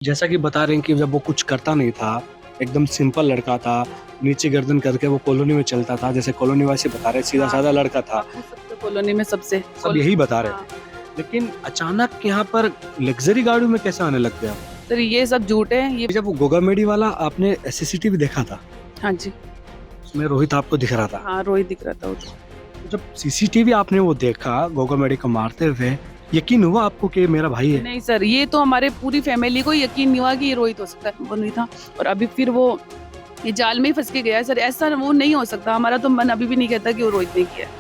जैसा कि बता रहे हैं कि जब वो कुछ करता नहीं था, एकदम सिंपल लड़का था, नीचे गर्दन करके वो कॉलोनी में चलता था, जैसे कॉलोनी वासी बता रहे, सीधा साधा लड़का था, आपको सबसे कॉलोनी में सबसे सब यही बता रहे हाँ। थे। लेकिन अचानक यहाँ पर लग्जरी गाड़ियों में कैसे आने लग गया वो? सर ये सब झूठ है ये। जब वो गोगामेडी वाला आपने सीसीटीवी देखा था, हाँ जी। उसमें रोहित आपको दिख रहा था। हाँ, रोहित दिख रहा था वो तो। जब सीसीटीवी आपने वो देखा गोगामेडी को मारते हुए, यकीन हुआ आपको कि ये मेरा भाई है? नहीं सर, ये तो हमारे पूरी फैमिली को यकीन नहीं हुआ कि ये रोहित हो सकता है, वो नहीं था। और अभी फिर वो ये जाल में ही फंस के गया है सर, ऐसा वो नहीं हो सकता। हमारा तो मन अभी भी नहीं कहता कि वो रोहित ने किया है।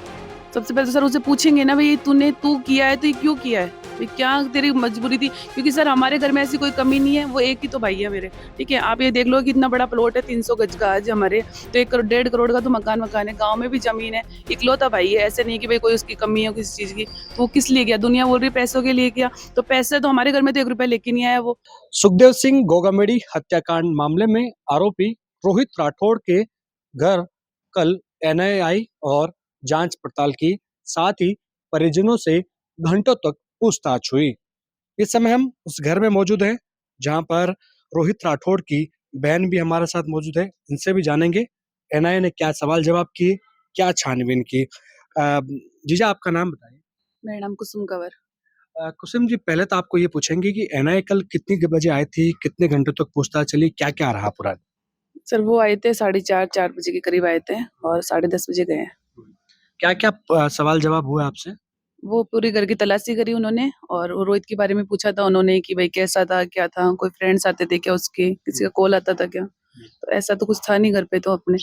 सबसे पहले तो सर उसे पूछेंगे ना, भाई तू किया है तो ये क्यों किया है, भाई क्या तेरी मजबूरी थी? क्योंकि सर हमारे घर में ऐसी कोई कमी नहीं है, वो एक ही तो भाई है मेरे। ठीक है, आप ये देख लो कि इतना बड़ा प्लॉट है 300 गज का आज हमारे, तो 1 करोड़ 1.5 करोड़ का तो मकान है, गाँव में भी जमीन है, इकलौता भाई है। ऐसे नहीं कि भाई कोई उसकी कमी है किसी चीज की। तो वो किस लिए गया? दुनिया बोल रही पैसों के लिए किया, तो पैसे तो हमारे घर में तो 1 रुपया लेके नहीं आया वो। सुखदेव सिंह गोगामेडी हत्याकांड मामले में आरोपी रोहित राठौड़ के घर कल एनआईए और जांच पड़ताल की, साथ ही परिजनों से घंटों तक पूछताछ हुई। इस समय हम उस घर में मौजूद हैं जहां पर रोहित राठौड़ की बहन भी हमारे साथ मौजूद है। इनसे भी जानेंगे एनआईए ने क्या सवाल जवाब किए, क्या छानबीन की। जीजा आपका नाम बताइए। मेरा नाम कुसुम कंवर। कुसुम जी, पहले तो आपको ये पूछेंगे कि एनआईए कल कितनी बजे आई थी, कितने घंटों तक पूछताछ चली, क्या क्या रहा पूरा? सर वो आए थे 4:30 बजे के करीब आए थे और 10:30 बजे गए। क्या क्या सवाल जवाब हुए आपसे? वो पूरी घर की तलाशी करी उन्होंने और वो रोहित के बारे में पूछा था उन्होंने कि भाई कैसा था, क्या था, कोई फ्रेंड्स आते थे क्या उसके, किसी का कॉल आता था क्या? तो ऐसा तो कुछ था नहीं घर पे तो अपने,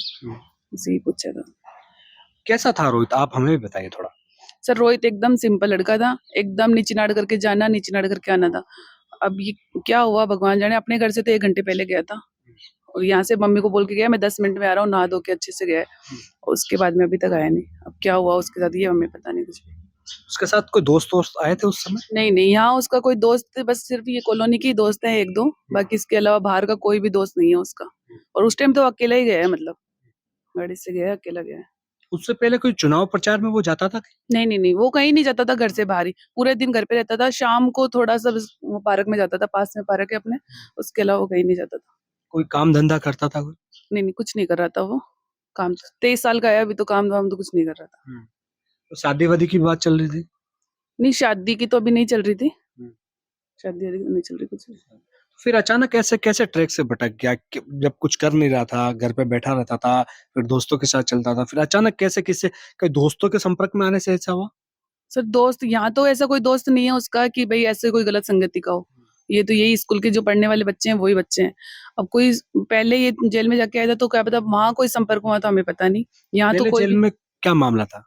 इसे ही पूछा था। कैसा था रोहित, आप हमें भी बताइए थोड़ा। सर रोहित एकदम सिंपल लड़का था, एकदम नीचे नाड़ करके जाना, नीचे नाड़ करके आना था। अब ये क्या हुआ भगवान जाने, अपने घर से तो 1 घंटे पहले गया था और यहाँ से मम्मी को बोल के गया मैं 10 मिनट में आ रहा हूँ, नहा धो के अच्छे से गया है। और उसके बाद में अभी तक आया नहीं। अब क्या हुआ उसके साथ ये हमें पता नहीं कुछ भी। उसके साथ कोई दोस्त दोस्त आए थे उस समय? नहीं नहीं, यहाँ उसका कोई दोस्त बस सिर्फ ये कॉलोनी के ही दोस्त हैं 1-2, बाकी इसके अलावा बाहर का कोई भी दोस्त नहीं है उसका। और उस टाइम तो अकेला ही गया है, मतलब गाड़ी से गया है, अकेला गया है। उससे पहले कोई चुनाव प्रचार में वो जाता था? नहीं नहीं नहीं, वो कहीं नहीं जाता था घर से बाहर ही, पूरे दिन घर पे रहता था। शाम को थोड़ा सा बस वो पार्क में जाता था, पास में पार्क है अपने, उसके अलावा वो कहीं नहीं जाता था। कोई काम धंधा करता था कोई? नहीं नहीं, कुछ नहीं कर रहा था वो काम। 23 साल का है अभी, तो काम वाम तो कुछ नहीं कर रहा था। तो शादी वादी की बात चल रही थी? नहीं, शादी की तो अभी नहीं चल रही थी, हम्म। शादी वादी नहीं चल रही कुछ भी। फिर अचानक ऐसे कैसे ट्रैक से भटक गया जब कुछ कर नहीं रहा था, घर पे बैठा रहता था, फिर दोस्तों के साथ चलता था, फिर अचानक कैसे किससे कई दोस्तों के संपर्क में आने से ऐसा हुआ? सर दोस्त यहाँ तो ऐसा कोई दोस्त नहीं है उसका कि भाई ऐसे कोई गलत संगति का हो। ये तो यही स्कूल के जो पढ़ने वाले बच्चे हैं वही बच्चे हैं। अब कोई पहले ये जेल में जाके आया था तो क्या पता वहां कोई संपर्क हुआ तो हमें पता नहीं। यहाँ तो पहले कोई जेल भी में क्या मामला था?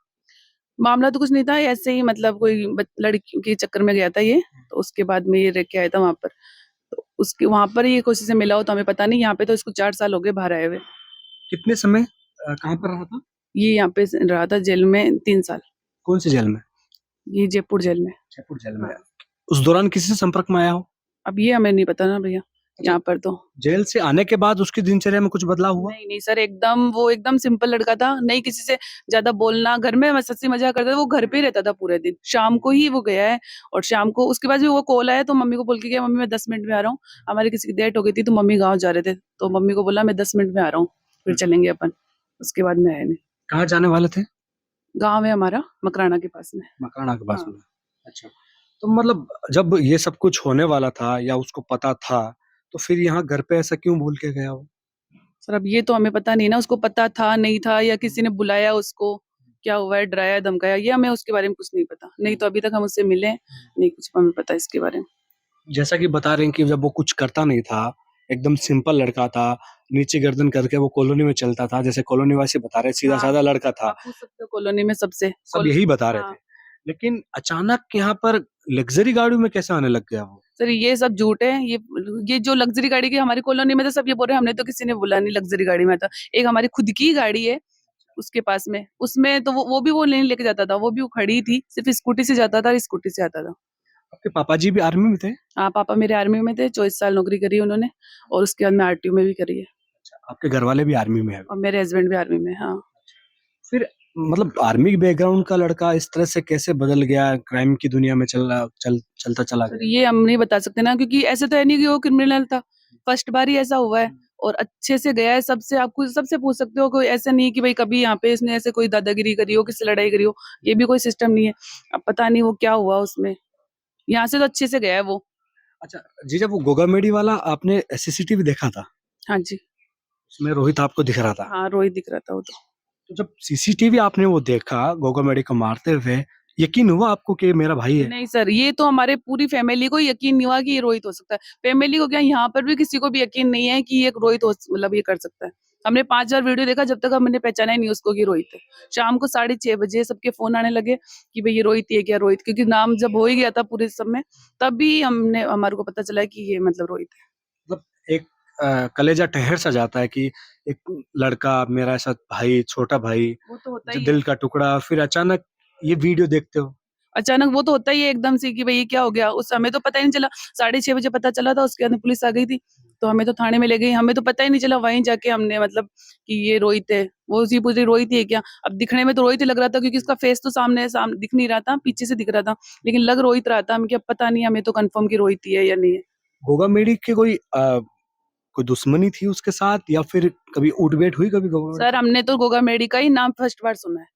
मामला तो कुछ नहीं था, ऐसे ही मतलब कोई लड़की के चक्कर में गया था ये, तो उसके बाद में ये रह के आया था वहां पर। तो उसके वहां पर ये किसी से मिला हो तो हमें पता नहीं। यहाँ पे तो इसको 4 साल हो गए बाहर आए हुए। कितने समय कहाँ पर रहा था? ये यहाँ पे रहा था जेल में 3 साल। कौन सी जेल में? ये जयपुर जेल में। जयपुर जेल में। हाँ। उस दौरान किसी से संपर्क में आया हो? अब ये हमें नहीं पता ना भैया, यहाँ पर तो। जेल से आने के बाद उसकी दिनचर्या में कुछ बदलाव हुआ? नहीं नहीं सर, एकदम वो एकदम सिंपल लड़का था, नहीं किसी से ज्यादा बोलना, घर में बस हंसी मजाक करता था, वो घर पे ही रहता था पूरे दिन। शाम को ही वो गया है और शाम को उसके बाद भी वो कॉल आया तो मम्मी को बोल के गया मम्मी मैं 10 मिनट में आ रहा हूँ। हमारी किसी की डेट हो गई थी तो मम्मी गाँव जा रहे थे, तो मम्मी को बोला मैं 10 मिनट में आ रहा हूँ, फिर चलेंगे अपन। उसके बाद में आया नहीं। कहाँ जाने वाले थे? गाँव है हमारा मकराना के पास में। मकराना के पास हाँ। में। अच्छा। तो मतलब जब ये सब कुछ होने वाला था या उसको पता था, तो फिर यहाँ घर पे ऐसा क्यों भूल के गया वो? सर अब ये तो हमें पता नहीं ना, उसको पता था नहीं था या किसी ने बुलाया उसको, क्या हुआ है, डराया धमकाया, ये हमें उसके बारे में कुछ नहीं पता। नहीं तो अभी तक हम उससे मिले नहीं, कुछ हमें पता इसके बारे में। जैसा कि बता रहे हैं कि जब वो कुछ करता नहीं था, एकदम सिंपल लड़का था, नीचे गर्दन करके वो कॉलोनी में चलता था, जैसे कॉलोनी वासी बता रहे, सीधा साधा लड़का था, आप पूछ सकते हो कॉलोनी में सबसे। सब यही बता रहे हाँ। थे। लेकिन अचानक यहाँ पर लग्जरी गाड़ियों में कैसे आने लग गया वो? सर ये सब झूठ है। ये जो लग्जरी गाड़ी की हमारी कॉलोनी में तो सब ये बोल रहे हैं, हमने तो किसी ने बोला नहीं लग्जरी गाड़ी में था। एक हमारी खुद की गाड़ी है उसके पास में, उसमें तो वो भी वो नहीं लेके जाता था, वो भी वो खड़ी थी, सिर्फ स्कूटी से जाता था और स्कूटी से आता था। आपके पापा जी भी आर्मी में थे? हाँ, पापा मेरे आर्मी में थे, 24 साल नौकरी करी उन्होंने और उसके बाद में आरटीओ में भी करी है। आपके घर वाले भी आर्मी में है? और मेरे हस्बैंड भी आर्मी में। हाँ। फिर मतलब आर्मी बैकग्राउंड का लड़का इस तरह से कैसे बदल गया, क्राइम की दुनिया में चलता चला सर गया? ये हम नहीं बता सकते ना, क्योंकि ऐसे तो है नहीं कि वो क्रिमिनल था, फर्स्ट बार ही ऐसा हुआ है और अच्छे से गया है। सबसे आपको सबसे पूछ सकते हो, कोई ऐसा नहीं है कि भाई कभी यहाँ पे इसने ऐसे कोई दादागिरी करी हो, किससे लड़ाई करी हो, ये भी कोई सिस्टम नहीं है। अब पता नहीं वो क्या हुआ उसमें, यहाँ से तो अच्छे से गया है वो। अच्छा जीजा, वो गोगामेडी वाला आपने सीसीटीवी देखा था? हाँ जी। उसमें रोहित आपको दिख रहा था? हाँ, रोहित दिख रहा था वो तो। तो जब सीसीटीवी आपने वो देखा गोगामेडी को मारते हुए, यकीन हुआ आपको कि ये मेरा भाई है? नहीं सर, ये तो हमारे पूरी फैमिली को यकीन नहीं हुआ कि ये रोहित हो सकता है। फैमिली को क्या, यहाँ पर भी किसी को भी यकीन नहीं है कि ये रोहित हो, मतलब ये कर सकता है। हमने 5000 वीडियो देखा, जब तक हमने पहचाना ही नहीं उसको कि रोहित है। शाम को 6:30 बजे सबके फोन आने लगे कि भाई ये रोहित ही है क्या, रोहित, क्योंकि नाम जब हो ही गया था पूरे सब में, तभी हमारे को पता चला कि ये मतलब रोहित है। मतलब एक कलेजा ठहर सा जाता है कि एक लड़का मेरा ऐसा भाई, छोटा भाई, वो तो होता जो ही है। दिल का टुकड़ा, फिर अचानक ये वीडियो देखते हो। अचानक वो तो होता ही है एकदम से कि भाई ये क्या हो गया। उस हमें तो पता ही नहीं चला, 6:30 बजे पता चला था, उसके बाद पुलिस आ गई थी, तो हमें तो थाने में ले गई, हमें तो पता ही नहीं चला। वहीं जाके हमने मतलब कि ये रोहित है, वो उसी पूछी रोहित ही है क्या। अब दिखने में तो रोहित ही लग रहा था, क्योंकि उसका फेस तो सामने दिख नहीं रहा था, पीछे से दिख रहा था, लेकिन लग रोहित रहा था। हमें क्या पता नहीं, हमें तो कंफर्म कि रोहित ही है या नहीं है। गोगामेडी की कोई दुश्मनी थी उसके साथ, या फिर कभी उठ-बैठ हुई कभी गोगामेडी सर की? हमने तो गोगामेडी का ही नाम फर्स्ट बार सुना है।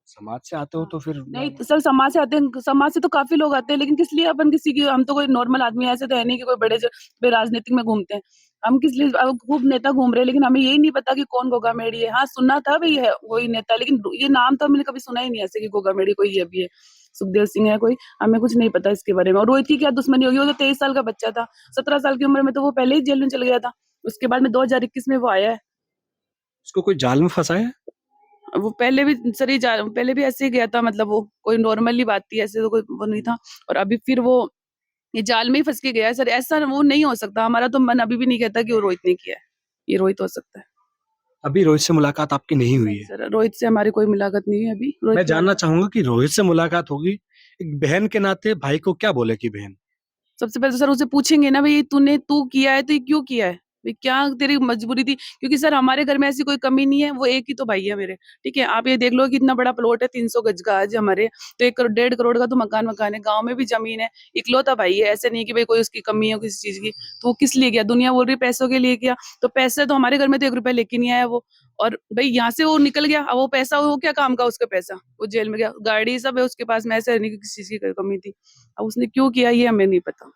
समाज से आते हो हाँ। तो फिर नहीं तो सर, समाज से आते हैं, समाज से तो काफ़ी लोग आते हैं, लेकिन किस लिए अपन किसी की, हम तो कोई नॉर्मल आदमी हैं, ऐसे तो है नहीं कि कोई बड़े बड़े राजनीतिक में घूमते हैं। हम किस लिए, अब खूब नेता घूम रहे हैं, लेकिन हमें यही नहीं पता कि कौन गोगामेडी है। हाँ, सुना था भई है वही नेता, लेकिन ये नाम तो हमने कभी सुना ही नहीं ऐसे कि गोगामेडी कोई ये भी है, सुखदेव सिंह है कोई, हमें कुछ नहीं पता इसके बारे में। और रोहित की क्या दुश्मनी होगी, वो तो 23 साल का बच्चा था, 17 साल की उम्र में तो वो पहले ही जेल में चला गया था। उसके बाद में 2021 में वो आया है। उसको कोई जाल में फँसाया? वो पहले भी सर ये पहले भी ऐसे ही गया था, मतलब वो कोई नॉर्मली बात थी, ऐसे तो कोई वो नहीं था। और अभी फिर वो ये जाल में ही फँस के गया है सर, ऐसा वो नहीं हो सकता। हमारा तो मन अभी भी नहीं कहता कि वो रोहित ने किया है, ये रोहित हो सकता है। अभी रोहित से मुलाकात आपकी नहीं हुई नहीं है? सर, रोहित से हमारी कोई मुलाकात नहीं हुई अभी, रोहित मैं के जानना बारे चाहूँगा कि रोहित से मुलाकात होगी, एक बहन के नाते भाई को क्या बोलेगी बहन? सबसे पहले तो सर उसे पूछेंगे ना, भई तू किया है तो ये क्यों किया है? भई क्या तेरी मजबूरी थी? क्योंकि सर हमारे घर में ऐसी कोई कमी नहीं है, वो एक ही तो भाई है मेरे, ठीक है? आप ये देख लो कि इतना बड़ा प्लॉट है 300 गज का आज हमारे, तो 1 करोड़ 1.5 करोड़ का तो मकान है, गाँव में भी ज़मीन है, इकलौता भाई है, ऐसे नहीं कि भई कोई उसकी कमी हो किसी चीज़ की। तो वो किस लिए किया? दुनिया बोल रही है पैसों के लिए किया, तो पैसे तो हमारे घर में तो 1 रुपया लेके नहीं आया वो। और भई यहाँ से वो निकल गया, अब वो पैसा वो क्या काम का उसका पैसा? वो जेल में गया, गाड़ी सब है उसके पास में, ऐसा नहीं कि किसी चीज़ की कमी थी। अब उसने क्यों किया ये हमें नहीं पता।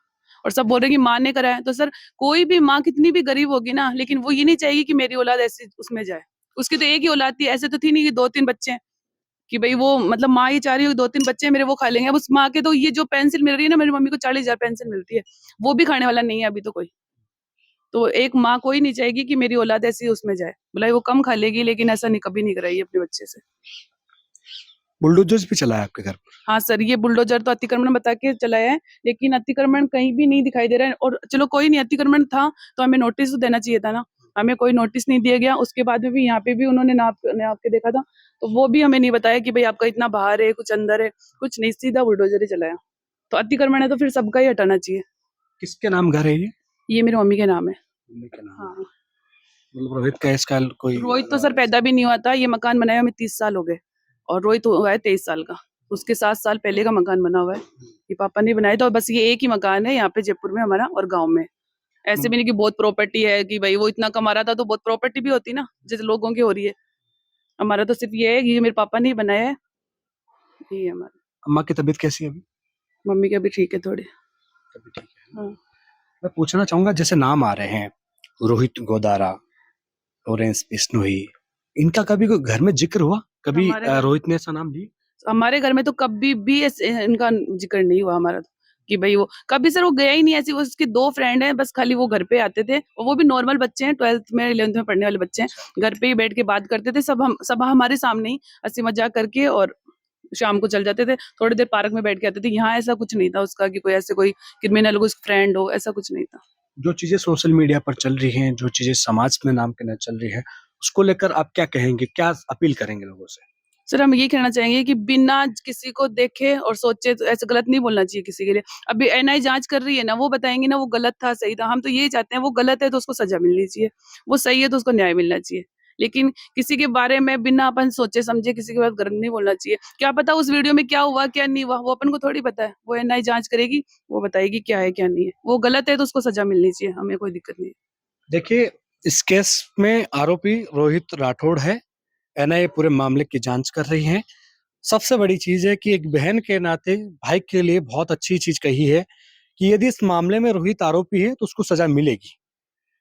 और सब बोल रहे हैं कि माँ ने करा है, तो सर कोई भी माँ कितनी भी गरीब होगी ना, लेकिन वो ये नहीं चाहेगी कि मेरी औलाद ऐसे उसमें जाए। उसकी तो एक ही औलाद थी, ऐसे तो थी नहीं कि 2-3 बच्चे हैं, कि भई वो मतलब माँ ये चाह रही हो 2-3 बच्चे हैं मेरे, वो खा लेंगे। अब उस माँ के तो ये जो पेंशन मिल रही है ना, मेरी मम्मी को 40,000 पेंशन मिलती है, वो भी खाने वाला नहीं है अभी तो कोई। तो एक माँ कोई नहीं चाहेगी कि मेरी औलाद ऐसी उसमें जाए। भले वो कम खा लेगी, लेकिन ऐसा नहीं, कभी नहीं कराई अपने बच्चे से। बुलडोज़र्स भी चलाया आपके घर पर? हाँ सर, ये बुलडोज़र तो अतिक्रमण बता के चलाया है, लेकिन अतिक्रमण कहीं भी नहीं दिखाई दे रहा है। और चलो कोई नहीं, अतिक्रमण था तो हमें नोटिस तो देना चाहिए था ना, हमें कोई नोटिस नहीं दिया गया। उसके बाद में भी यहाँ पे भी उन्होंने नाप नाप के देखा था, तो वो भी हमें नहीं बताया कि भई आपका इतना बाहर है, कुछ अंदर है, कुछ नहीं, सीधा बुलडोज़र ही चलाया। तो अतिक्रमण है तो फिर सबका ही हटाना चाहिए। किसके नाम घर है ये? ये मेरी मम्मी के नाम है। मम्मी के नाम है। हाँ, मतलब रोहित का इसका कोई रोहित तो सर पैदा भी नहीं हुआ था, ये मकान बनाए हमें 30 साल हो गए, और रोहित हुआ है 23 साल का। उसके 7 साल पहले का मकान बना हुआ है। ये पापा ने बनाया था, और बस ये एक ही मकान है यहाँ पे जयपुर में हमारा और गाँव में। ऐसे भी नहीं कि बहुत प्रॉपर्टी है कि भाई वो इतना कमा रहा था तो बहुत प्रॉपर्टी भी होती ना, जैसे लोगों की हो रही है। हमारा तो सिर्फ ये है कि ये मेरे पापा ने ही बनाया है, ये है हमारा। अम्मा की तबीयत कैसी है अभी? मम्मी की अभी ठीक है थोड़ी। तबीयत ठीक है। हाँ। मैं पूछना चाहूँगा, जैसे नाम आ रहे हैं, रोहित गोदारा, लॉरेंस बिश्नोई, इनका कभी कोई घर में ज़िक्र हुआ? कभी हमारे घर रोहित ने ऐसा नाम ली? हमारे घर में तो कभी भी ऐसे इनका ज़िक्र नहीं हुआ हमारा तो, कि भई वो कभी सर वो गया ही नहीं। ऐसी वो उसके 2 फ्रेंड हैं, बस खाली वो घर पे आते थे, और वो भी नॉर्मल बच्चे हैं, 12th में 11th में पढ़ने वाले बच्चे हैं। घर पे ही बैठ के बात करते थे, सब हमारे सामने ही हँसी-मज़ाक करके, और शाम को चल जाते थे। थोड़ी देर पार्क में बैठ के आते थे। यहाँ ऐसा कुछ नहीं था उसका कि कोई ऐसे कोई क्रिमिनल कोई फ्रेंड हो, ऐसा कुछ नहीं था। जो चीज़ें सोशल मीडिया पर चल रही हैं, जो चीज़ें समाज में नाम के न चल रही हैं, उसको लेकर आप क्या कहेंगे? क्या अपील करेंगे लोगों से? सर हम ये कहना चाहेंगे कि बिना किसी को देखे और सोचे तो ऐसे गलत नहीं बोलना चाहिए किसी के लिए। अभी एनआई जाँच कर रही है ना, वो बताएँगे ना वो गलत था, सही था। हम तो यही चाहते हैं, वो गलत है तो उसको सज़ा मिलनी चाहिए, वो सही है तो उसको न्याय मिलना चाहिए। लेकिन किसी के बारे में बिना अपन सोचे समझे किसी के बारे में गलत नहीं बोलना चाहिए। क्या पता उस वीडियो में क्या हुआ क्या नहीं हुआ, वो अपन को थोड़ी पता है। वो एनआई जांच करेगी, वो बताएगी क्या है क्या नहीं है। वो गलत है तो उसको सजा मिलनी चाहिए, हमें कोई दिक्कत नहीं है। देखिए, इस केस में आरोपी रोहित राठौड़ है। एनआईए पूरे मामले की जांच कर रही है। सबसे बड़ी चीज है कि एक बहन के नाते भाई के लिए बहुत अच्छी चीज कही है कि यदि इस मामले में रोहित आरोपी है तो उसको सजा मिलेगी।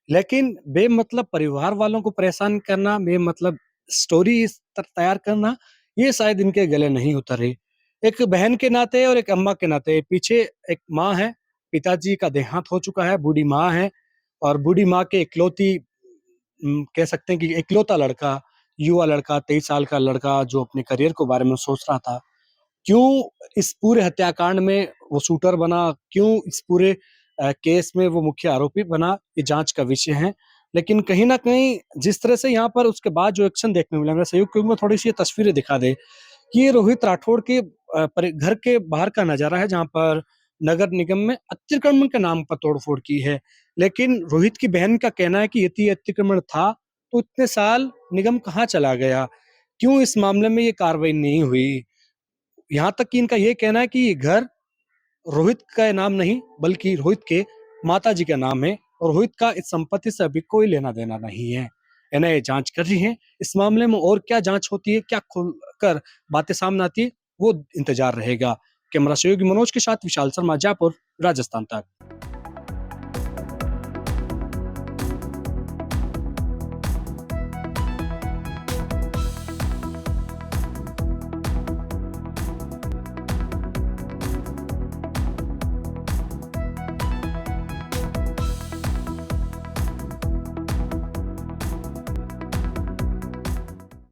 लेकिन बेमतलब परिवार वालों को परेशान करना, बेमतलब स्टोरी तैयार करना, ये शायद इनके गले नहीं उतर रही। एक बहन के नाते और एक अम्मा के नाते पीछे एक माँ है, पिताजी का देहांत हो चुका है, बूढ़ी माँ है और बूढ़ी माँ के इकलौती कह सकते हैं कि इकलौता लड़का, युवा लड़का, 23 साल का लड़का जो अपने करियर के बारे में सोच रहा था। क्यों इस पूरे हत्याकांड में वो शूटर बना, क्यों इस पूरे केस में वो मुख्य आरोपी बना, ये जांच का विषय है। लेकिन कहीं न कहीं जिस तरह से यहाँ पर उसके बाद जो एक्शन देखने को मिला, मैं सहयोग करूँगा थोड़ी-सी ये तस्वीरें दिखा दें कि ये रोहित राठौड़ के घर के बाहर का नज़ारा है जहाँ पर नगर निगम में अतिक्रमण के नाम पर तोड़-फोड़ की है। लेकिन रोहित की बहन का कहना है कि यदि अतिक्रमण था, तो इतने साल निगम कहाँ चला गया? क्यों इस मामले में ये कार्रवाई नहीं हुई? यहाँ तक कि इनका ये कहना है कि ये घर रोहित का नाम नहीं बल्कि रोहित के माताजी का नाम है और रोहित का इस संपत्ति से अभी कोई लेना देना नहीं है। एनआईए जांच कर रही है। इस मामले में और क्या जांच होती है, क्या खुलकर बातें सामने आती है, वो इंतजार रहेगा। कैमरा सहयोगी मनोज के साथ विशाल शर्मा, जयपुर, राजस्थान तक।